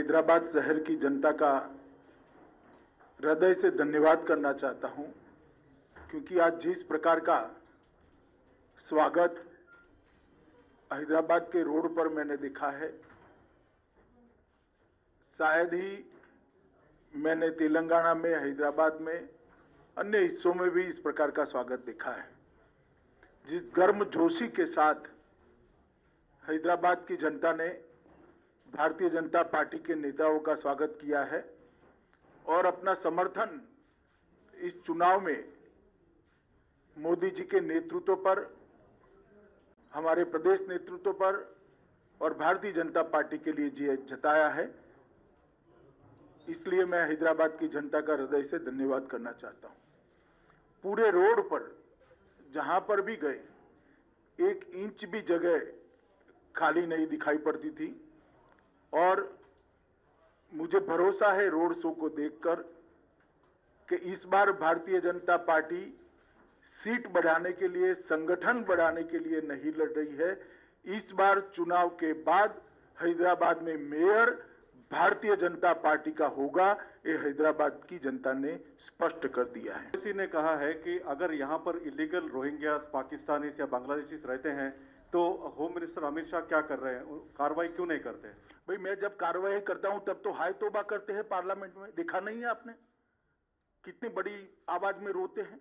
हैदराबाद शहर की जनता का हृदय से धन्यवाद करना चाहता हूं, क्योंकि आज जिस प्रकार का स्वागत हैदराबाद के रोड पर मैंने देखा है, शायद ही मैंने तेलंगाना में, हैदराबाद में, अन्य हिस्सों में भी इस प्रकार का स्वागत देखा है। जिस गर्मजोशी के साथ हैदराबाद की जनता ने भारतीय जनता पार्टी के नेताओं का स्वागत किया है और अपना समर्थन इस चुनाव में मोदी जी के नेतृत्व पर, हमारे प्रदेश नेतृत्व पर और भारतीय जनता पार्टी के लिए जताया है, इसलिए मैं हैदराबाद की जनता का हृदय से धन्यवाद करना चाहता हूं। पूरे रोड पर जहां पर भी गए, 1 इंच भी जगह खाली नहीं दिखाई पड़ती थी और मुझे भरोसा है रोड शो को देखकर कि इस बार भारतीय जनता पार्टी सीट बढ़ाने के लिए, संगठन बढ़ाने के लिए नहीं लड़ रही है। इस बार चुनाव के बाद हैदराबाद में मेयर भारतीय जनता पार्टी का होगा, ये हैदराबाद की जनता ने स्पष्ट कर दिया है। किसी ने कहा है कि अगर यहाँ पर इलीगल रोहिंग्या, पाकिस्तानी या बांग्लादेशी रहते हैं तो होम मिनिस्टर अमित शाह क्या कर रहे हैं, कार्रवाई क्यों नहीं करते? भाई, मैं जब कार्रवाई करता हूं तब तो हाय तौबा करते हैं पार्लियामेंट में। देखा नहीं है आपने कितनी बड़ी आवाज में रोते हैं?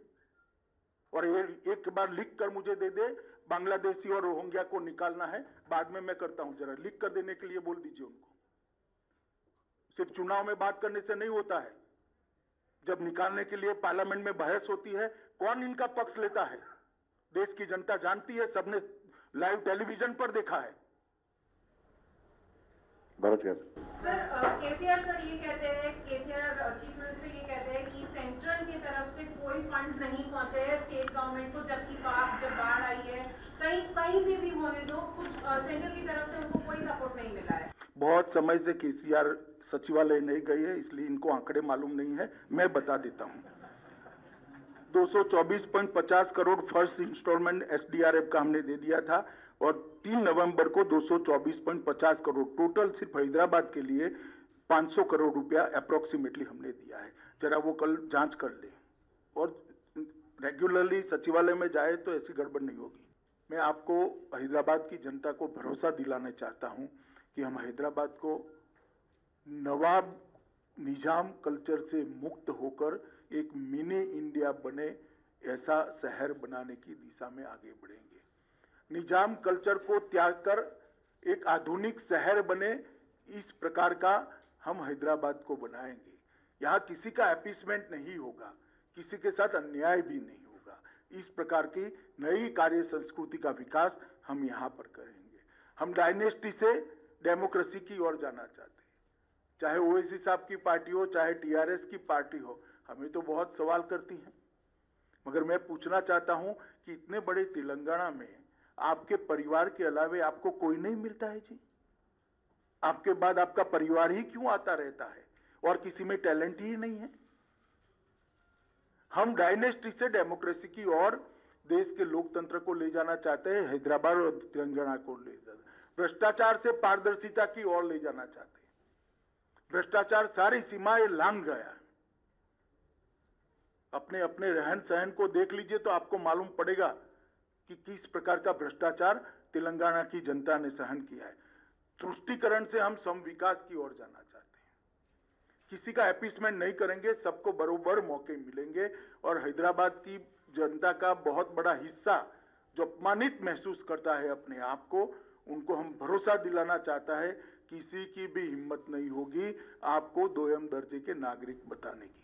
और एक बार लिख कर मुझे दे दे, बांग्लादेशी और रोहिंग्या को निकालना है, बाद में मैं करता हूं। जरा लिख कर देने के लिए बोल दीजिए उनको। सिर्फ चुनाव में बात करने से नहीं होता है, जब निकालने के लिए पार्लियामेंट में बहस होती है, कौन इनका पक्ष लेता है देश की जनता जानती है, सबने लाइव टेलीविजन पर देखा है। सर, केसीआर सर ये कहते हैं, केसीआर चीफ मिनिस्टर ये कहते हैं कि सेंट्रल की तरफ से कोई फंड्स नहीं पहुंचे हैं स्टेट गवर्नमेंट को, जबकि जब बाढ़ आई है कहीं भी होने दो, कुछ सेंट्रल की तरफ से उनको कोई सपोर्ट नहीं मिला है। बहुत समय से केसीआर सचिवालय नहीं गई है, इसलिए इनको आंकड़े मालूम नहीं है। मैं बता देता हूं, 224.50 करोड़ फर्स्ट इंस्टॉलमेंट एसडीआरएफ का हमने दे दिया था और 3 नवंबर को 224.50 करोड़ टोटल सिर्फ हैदराबाद के लिए 500 करोड़ रुपया अप्रोक्सीमेटली हमने दिया है। जरा वो कल जांच कर ले और रेगुलरली सचिवालय में जाए तो ऐसी गड़बड़ नहीं होगी। मैं आपको हैदराबाद की जनता को भरोसा दिलाना चाहता हूं कि हम हैदराबाद को नवाब निजाम कल्चर से मुक्त होकर एक मिनी इंडिया बने, ऐसा शहर बनाने की दिशा में आगे बढ़ेंगे। निजाम कल्चर को त्याग कर एक आधुनिक शहर बने, इस प्रकार का हम हैदराबाद को बनाएंगे। यहाँ किसी का अपीसमेंट नहीं होगा, किसी के साथ अन्याय भी नहीं होगा। इस प्रकार की नई कार्य संस्कृति का विकास हम यहाँ पर करेंगे। हम डायनेस्टी से डेमोक्रेसी की ओर जाना चाहते हैं, चाहे ओवैसी साहब की पार्टी हो, चाहे टीआरएस की पार्टी हो। हमें तो बहुत सवाल करती हैं, मगर मैं पूछना चाहता हूं कि इतने बड़े तेलंगाना में आपके परिवार के अलावे आपको कोई नहीं मिलता है जी? आपके बाद आपका परिवार ही क्यों आता रहता है और किसी में टैलेंट ही नहीं है? हम डायनेस्टी से डेमोक्रेसी की ओर देश के लोकतंत्र को ले जाना चाहते हैं, हैदराबाद और तेलंगाना को ले जाना, भ्रष्टाचार से पारदर्शिता की ओर ले जाना चाहते हैं। भ्रष्टाचार सारी सीमाएं लांघ गया। अपने अपने रहन सहन को देख लीजिए तो आपको मालूम पड़ेगा कि किस प्रकार का भ्रष्टाचार तेलंगाना की जनता ने सहन किया है। तुष्टीकरण से हम सम विकास की ओर जाना चाहते हैं। किसी का अपीसमेंट नहीं करेंगे, सबको बरोबर मौके मिलेंगे और हैदराबाद की जनता का बहुत बड़ा हिस्सा जो अपमानित महसूस करता है अपने आप को, उनको हम भरोसा दिलाना चाहता है, किसी की भी हिम्मत नहीं होगी आपको दोयम दर्जे के नागरिक बताने की।